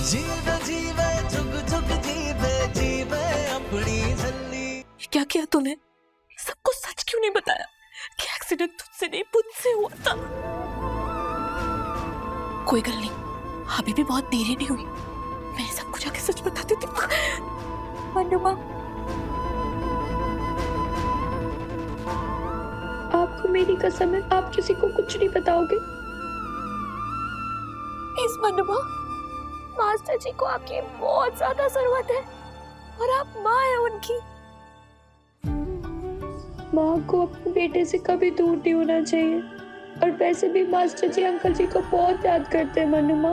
जीवे जीवे जुग जुग जीवे जीवे अपनी झल्ली। क्या किया तूने? सबको सच क्यों नहीं बताया कि एक्सीडेंट तुझसे नहीं मुझसे हुआ था? कोई गल नहीं, अभी भी बहुत देरी नहीं हुई, मैं सबको जाके सच बता देती हूँ। अनुमा, आपको मेरी कसम है, आप किसी को कुछ नहीं बताओगे। इस मनुमा, मास्टर जी को आपकी बहुत ज्यादा जरूरत है और आप माँ है उनकी। माँ को अपने बेटे से कभी दूर नहीं होना चाहिए। और वैसे भी मास्टर जी अंकल जी को बहुत याद करते हैं मनुमा।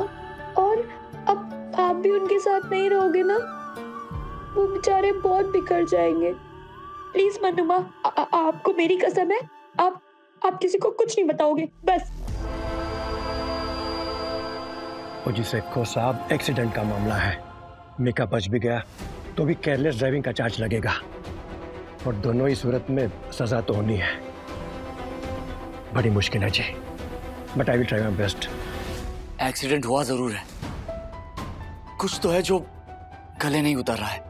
और अब आप भी उनके साथ नहीं रहोगे ना, वो बेचारे बहुत बिखर जाएंगे। प्लीज मनुमा, आपको मेरी कसम है, आप किसी को कुछ नहीं बताओगे, बस। जी सेठो साहब, एक्सीडेंट का मामला है। मीका बच भी गया तो भी केयरलेस ड्राइविंग का चार्ज लगेगा और दोनों ही सूरत में सजा तो होनी है। बड़ी मुश्किल है जी, but I will try my best. Accident हुआ जरूर है, कुछ तो है जो गले नहीं उतर रहा है।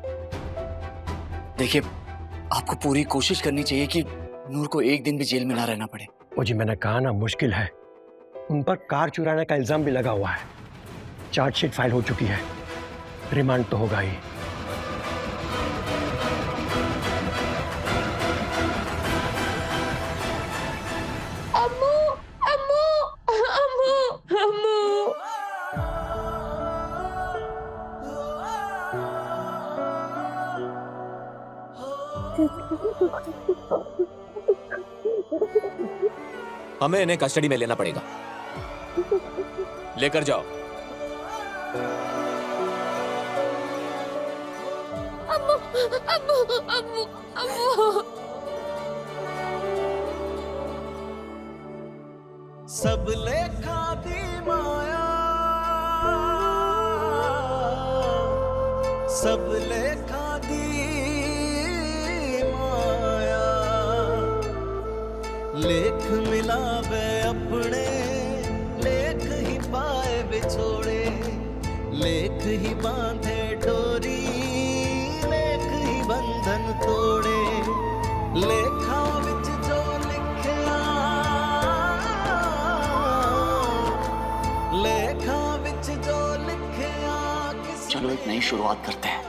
देखिए, आपको पूरी कोशिश करनी चाहिए कि नूर को एक दिन भी जेल में ना रहना पड़े। जी मैंने कहा ना, मुश्किल है। उन पर कार चुराने का इल्जाम भी लगा हुआ है। चार्जशीट फाइल हो चुकी है, रिमांड तो होगा ही। अम्मू, अम्मू, अम्मू, अम्मू। हमें इन्हें कस्टडी में लेना पड़ेगा। लेकर जाओ। अम्मू, अम्मू, अम्मू, अम्मू। सब लेखा दी माया, सब लेखा दी माया। लेख मिलावे अपने, लेख ही पाए बिछोड़े। लेख ही बांधे डोरी, लेख ही बंधन तोड़े। लेखा विच जो लिखिया, लेखा विच जो लिखिया। चलो एक नई शुरुआत करते हैं,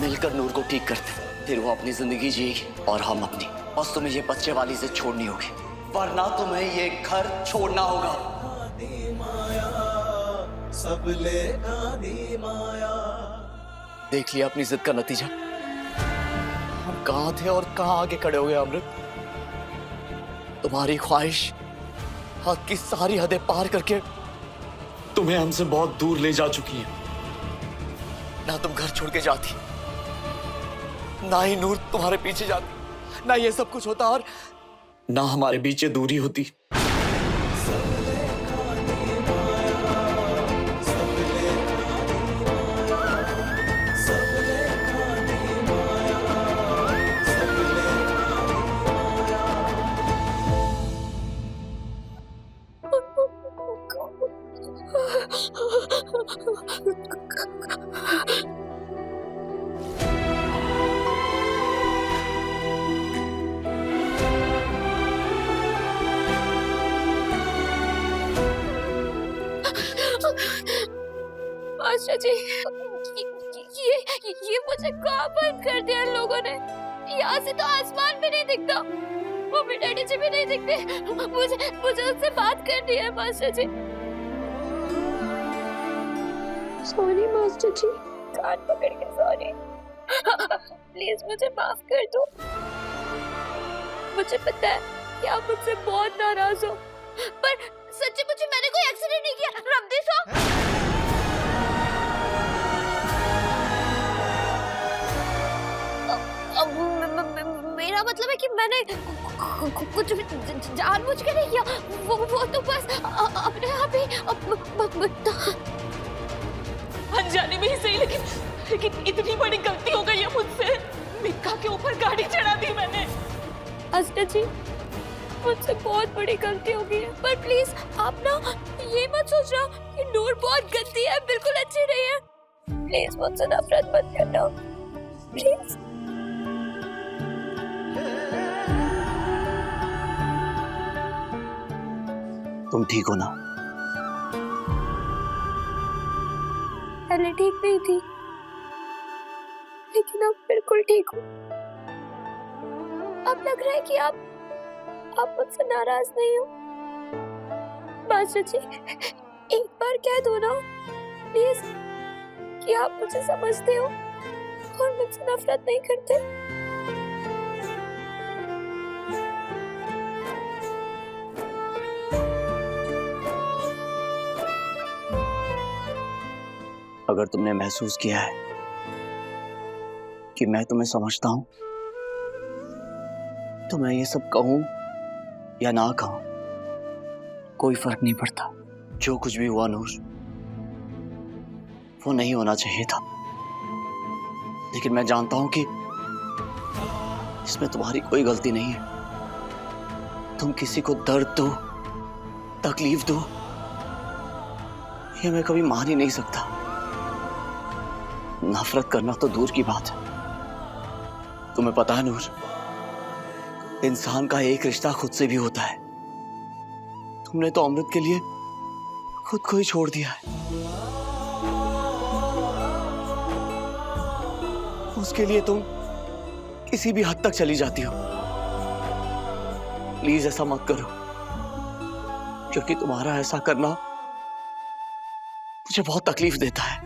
मिलकर नूर को ठीक करते हैं। फिर वो अपनी जिंदगी जिएगी और हम अपनी। बस तुम्हें ये बच्चे वाली से छोड़नी होगी, वरना तुम्हें ये घर छोड़ना होगा। सब लेखा दी माया। देख लिया अपनी जिद का नतीजा। हम कहां थे और कहां आगे खड़े हो गए अमृत। तुम्हारी ख्वाहिश हक की सारी हदें पार करके तुम्हें हमसे बहुत दूर ले जा चुकी है। ना तुम घर छोड़ के जाती, ना ही नूर तुम्हारे पीछे जाती, ना ये सब कुछ होता और ना हमारे बीच ये दूरी होती। मास्टर जी, ये मुझे कहाँ बंद कर दिया इन लोगों ने? यहाँ से तो आसमान भी नहीं दिखता, मम्मी डैडी जी भी नहीं दिखते। मुझे उनसे बात करनी है मास्टर जी। सॉरी मास्टर जी। कान पकड़ के सॉरी। प्लीज मुझे माफ कर दो। मुझे पता है कि आप मुझसे बहुत नाराज हो, पर सच्ची मुझे मैंने कोई एक्सीडेंट नहीं किया। रब्बी सो मेरा मतलब है कि मैंने कुछ भी जानबूझ के नहीं किया। वो तो बस अपने आप ही अनजाने में ही सही, लेकिन इतनी बड़ी गलती हो गई है मुझसे। मिक्का के ऊपर गाड़ी चढ़ा दी मैंने। मास्टर जी, मुझसे बहुत बड़ी गलती हो गई है, पर प्लीज आप ना ये मत सोचना कि नूर बहुत गंदी है, बिल्कुल अच्छी नहीं है। प्लीज मुझसे नफरत मत करना, प्लीज। तुम ठीक हो ना? पहले ठीक नहीं थी, लेकिन अब बिल्कुल ठीक हूँ। अब लग रहा है कि आप मुझसे नाराज नहीं हो। मास्टर जी, एक बार कह दो ना प्लीज कि आप मुझे समझते हो और मुझसे नफरत नहीं करते। अगर तुमने महसूस किया है कि मैं तुम्हें समझता हूं, तो मैं ये सब कहूं या ना कहूं, कोई फर्क नहीं पड़ता। जो कुछ भी हुआ नूर, वो नहीं होना चाहिए था, लेकिन मैं जानता हूं कि इसमें तुम्हारी कोई गलती नहीं है। तुम किसी को दर्द दो, तकलीफ दो, ये मैं कभी मान ही नहीं सकता। नफरत करना तो दूर की बात है। तुम्हें पता है नूर, इंसान का एक रिश्ता खुद से भी होता है। तुमने तो अमृत के लिए खुद को ही छोड़ दिया है। उसके लिए तुम किसी भी हद तक चली जाती हो। प्लीज ऐसा मत करो, क्योंकि तुम्हारा ऐसा करना मुझे बहुत तकलीफ देता है।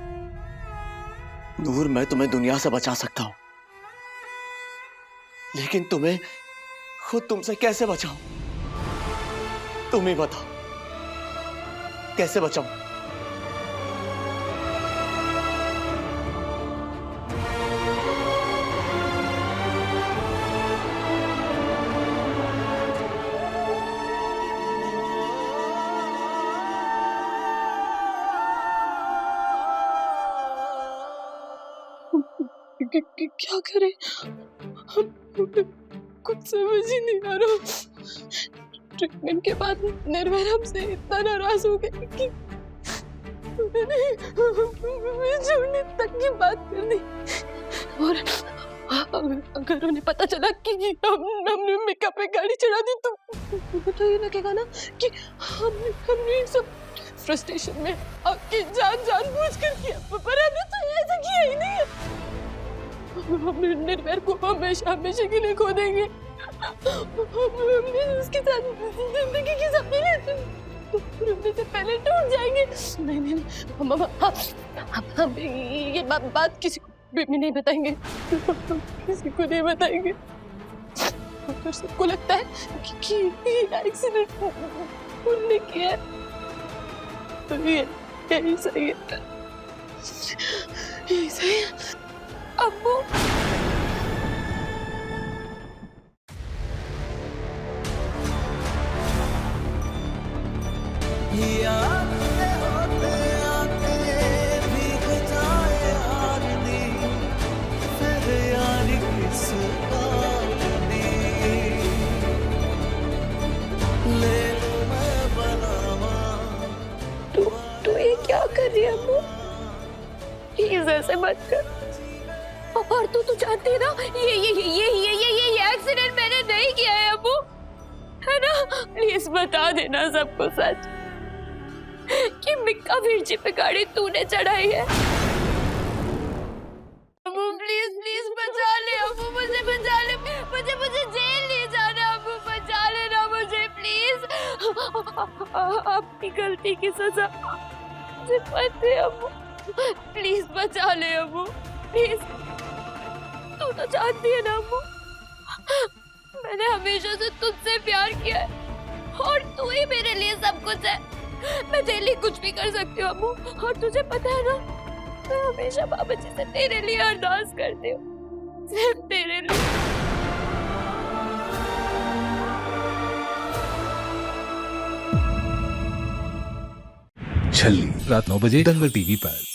नूर, मैं तुम्हें दुनिया से बचा सकता हूं, लेकिन तुम्हें खुद तुमसे कैसे बचाऊं? तुम ही बताओ, कैसे बचाऊं? क्या करें? कुछ समझ ही नहीं आ रहा। ट्रीटमेंट के बाद निर्भय हमसे इतना नाराज हो गए कि उन्होंने छोड़ने तक की बात कर दी। और अगर उन्हें पता चला कि हमने मेकअप पे गाड़ी चढ़ा दी, तो ये लगेगा ना कि हमने सब फ्रस्ट्रेशन में आपकी जानबूझ कर किया, पर हमने तो ऐसा किया ही नहीं है। हम निर्भय को हमेशा के लिए खो देंगे। हमने उसके साथ जिंदगी के सपने टूटने से पहले टूट जाएंगे। नहीं, हम ये बात किसी को भी नहीं बताएंगे, किसी को नहीं बताएंगे। डॉक्टर सबको लगता है कि एक्सीडेंट उन्होंने किया, तो यही सही है, यही सही है। अब्बू, तू ये क्या कर रही है अब्बू? प्लीज ऐसे मत कर। और तू जानती है ना, ये एक्सीडेंट मैंने नहीं किया है अब्बू, है ना? प्लीज बता देना सबको सच कि मिक्का वीरजी पे गाड़ी तूने चढ़ाई है। अब्बू प्लीज बचा ले अब्बू, मुझे बचा ले, मुझे जेल ले जाना अब्बू, बचा लेना मुझे प्लीज। अपनी गलती की सजा मुझे पता है अब्बू, प्लीज बचा ले अब्बू, प्लीज। तू तो जानती है ना अम्मू, मैंने हमेशा से तुझसे प्यार किया है और तू ही मेरे लिए सब कुछ है। मैं तेरे लिए कुछ भी कर सकती हूँ अम्मू, और तुझे पता है ना, मैं हमेशा बाबा जी से तेरे लिए अरदास करती हूँ, सिर्फ तेरे लिए। छल्ली रात 9 बजे दंगल टीवी पर।